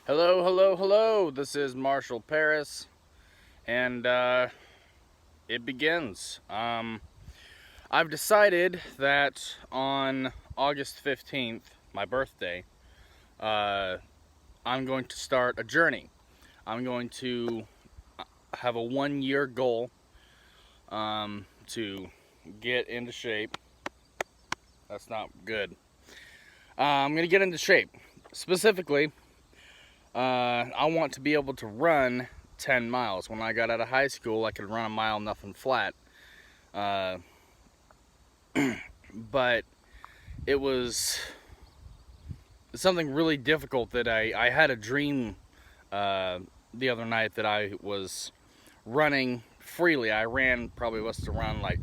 Hello, hello, hello. This is Marshall Paris, and it begins. I've decided that on August 15th, my birthday, uh, I'm going to start a journey. I'm going to have a 1 year goal to get into shape. That's not good. I'm going to get into shape. Specifically, I want to be able to run 10 miles. When I got out of high school, I could run a mile, nothing flat. Uh, but it was something really difficult that I had a dream the other night that I was running freely. I ran, probably was to run like,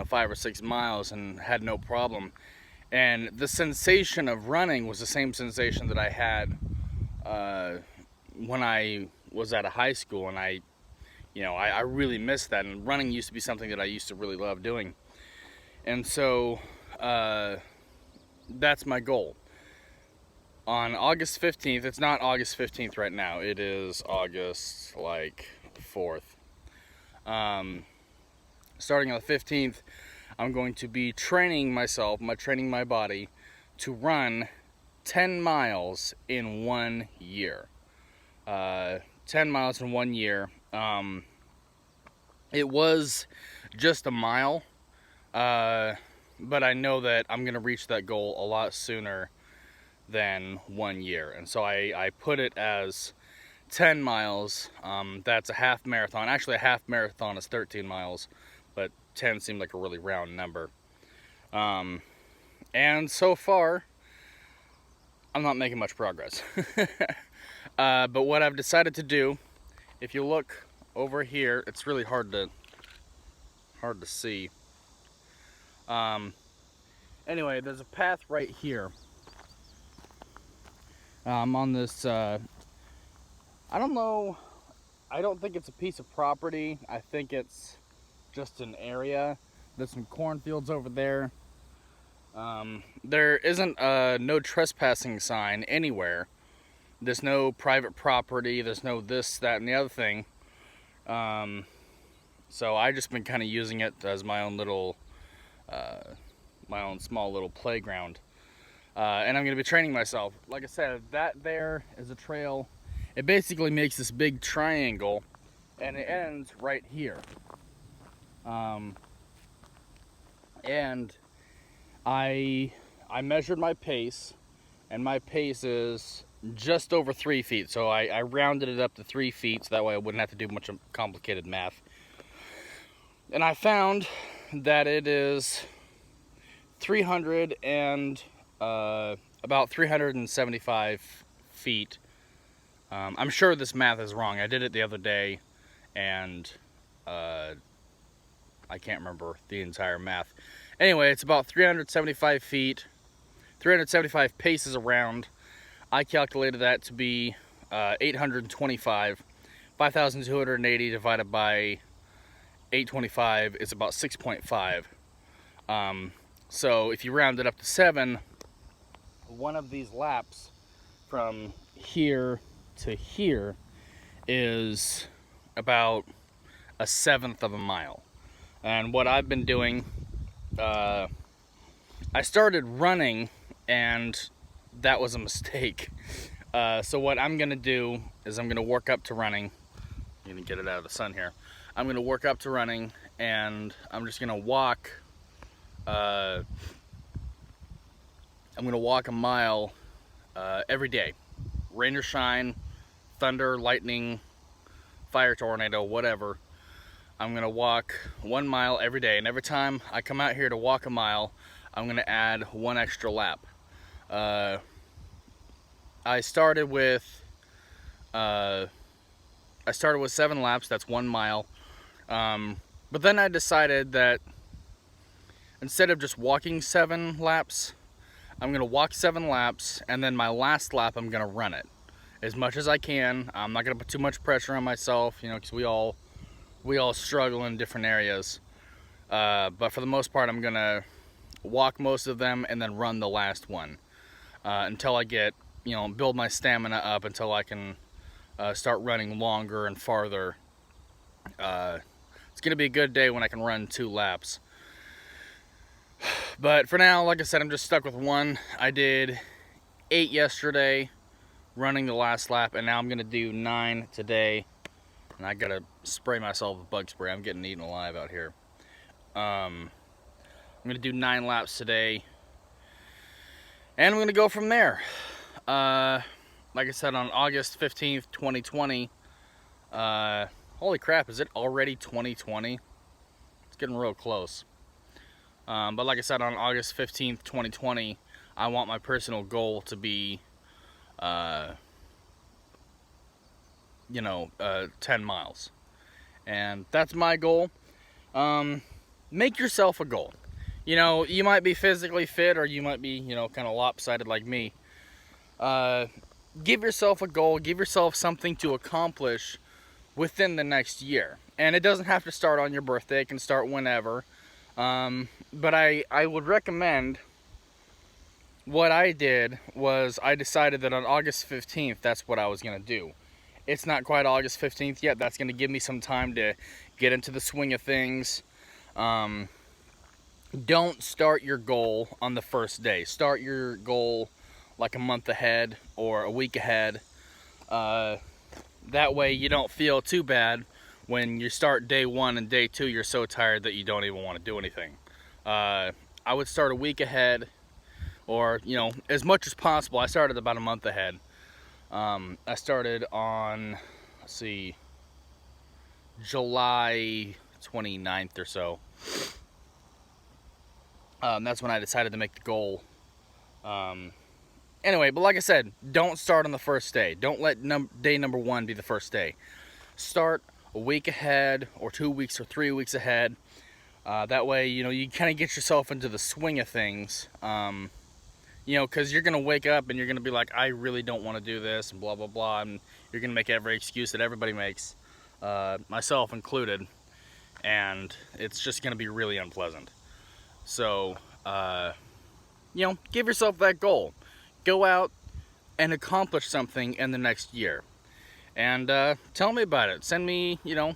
5 or 6 miles and had no problem. And the sensation of running was the same sensation that I had when I was out of high school, and I really missed that. And running used to be something that I used to really love doing. And so that's my goal. On August 15th, it's not August 15th right now, it is August 4th. Starting on the 15th, I'm going to be training my body to run 10 miles in 1 year. 10 miles in 1 year. It was just a mile, but I know that I'm going to reach that goal a lot sooner than 1 year. And so I put it as 10 miles. That's a half marathon. Actually, a half marathon is 13 miles, but 10 seemed like a really round number. And so far, I'm not making much progress. But what I've decided to do, if you look over here, it's really hard to see. Anyway, there's a path right here. On this, I don't know, I don't think it's a piece of property. I think it's just an area. There's some cornfields over there. There isn't a no trespassing sign anywhere. There's no private property. There's no this, that, and the other thing. So I just been kind of using it as my own little, my own small little playground. And I'm going to be training myself. Like I said, that there is a trail. It basically makes this big triangle, and it ends right here. And I measured my pace, and my pace is just over 3 feet. So I rounded it up to 3 feet, so that way I wouldn't have to do much complicated math. And I found that it is 300 and about 375 feet. I'm sure this math is wrong. I did it the other day, and I can't remember the entire math. Anyway, it's about 375 feet, 375 paces around. I calculated that to be 825. 5,280 divided by 825 is about 6.5. So if you round it up to 7, one of these laps from here to here is about 1/7 of a mile. And what I've been doing, I started running, and that was a mistake. So what I'm gonna do is I'm gonna work up to running. I'm gonna get it out of the sun here. I'm gonna work up to running, and I'm just gonna walk. I'm gonna walk a mile every day, rain or shine, thunder, lightning, fire tornado, whatever. I'm gonna walk 1 mile every day, and every time I come out here to walk a mile, I'm gonna add 1 extra lap. I started with 7 laps. That's 1 mile. But then I decided that instead of just walking 7 laps, I'm gonna walk 7 laps, and then my last lap I'm gonna run it as much as I can. I'm not gonna put too much pressure on myself, because we all struggle in different areas. But for the most part, I'm gonna walk most of them and then run the last one until I get you know, build my stamina up until I can start running longer and farther. It's gonna be a good day when I can run 2 laps. But for now, like I said, I'm just stuck with 1. I did 8 yesterday, running the last lap, and now I'm gonna do 9 today. And I gotta spray myself with bug spray. I'm getting eaten alive out here. I'm gonna do 9 laps today, and I'm gonna go from there. Like I said, on August 15th, 2020. Holy crap, is it already 2020? It's getting real close. But like I said, on August 15th, 2020, I want my personal goal to be, 10 miles. And that's my goal. Make yourself a goal. You know, you might be physically fit, or you might be, you know, kind of lopsided like me. Give yourself a goal. Give yourself something to accomplish within the next year. And it doesn't have to start on your birthday. It can start whenever. But I would recommend, what I did was I decided that on August 15th, that's what I was going to do. It's not quite August 15th yet. That's going to give me some time to get into the swing of things. Don't start your goal on the first day. Start your goal like a month ahead or a week ahead. That way you don't feel too bad when you start day 1 and day 2, you're so tired that you don't even want to do anything. I would start a week ahead, or, you know, as much as possible. I started about a month ahead. I started on, let's see, July 29th or so. That's when I decided to make the goal. Anyway, but like I said, don't start on the first day. Don't let day number 1 be the first day. Start a week ahead, or 2 weeks, or 3 weeks ahead. That way, you know, you kind of get yourself into the swing of things. You know, because you're going to wake up and you're going to be like, I really don't want to do this, and blah, blah, blah. And you're going to make every excuse that everybody makes, myself included. And it's just going to be really unpleasant. So, you know, give yourself that goal. Go out and accomplish something in the next year. And tell me about it. Send me, you know,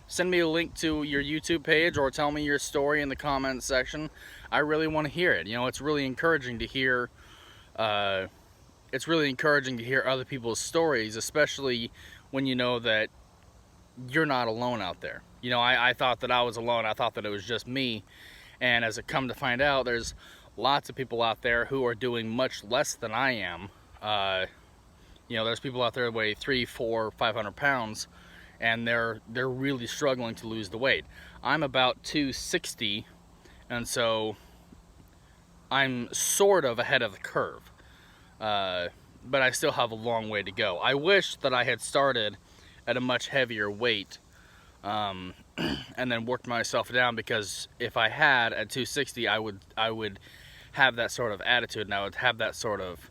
send me a link to your YouTube page, or tell me your story in the comments section. I really want to hear it. You know, it's really encouraging to hear. It's really encouraging to hear other people's stories, especially when you know that you're not alone out there. You know, I thought that I was alone. I thought that it was just me. And as it come to find out, there's lots of people out there who are doing much less than I am. You know, there's people out there that weigh 300, 400, 500 pounds, and they're really struggling to lose the weight. I'm about 260, and so I'm sort of ahead of the curve. But I still have a long way to go. I wish that I had started at a much heavier weight, and then worked myself down, because if I had at 260, I would have that sort of attitude, and I would have that sort of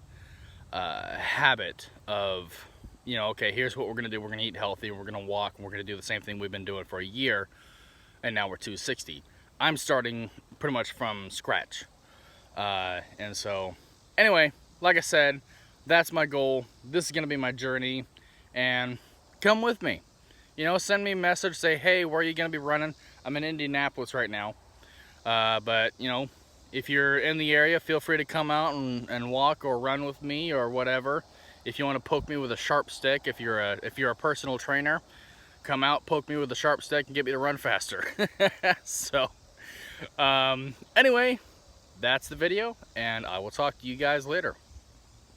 habit of, you know, okay, here's what we're going to do. We're going to eat healthy, we're going to walk, and we're going to do the same thing we've been doing for a year, and now we're 260. I'm starting pretty much from scratch. And so, anyway, like I said, that's my goal. This is going to be my journey, and come with me. You know, send me a message, say, hey, where are you going to be running? I'm in Indianapolis right now. But, you know, if you're in the area, feel free to come out and walk or run with me or whatever. If you want to poke me with a sharp stick, if you're a personal trainer, come out, poke me with a sharp stick, and get me to run faster. So, anyway, that's the video, and I will talk to you guys later.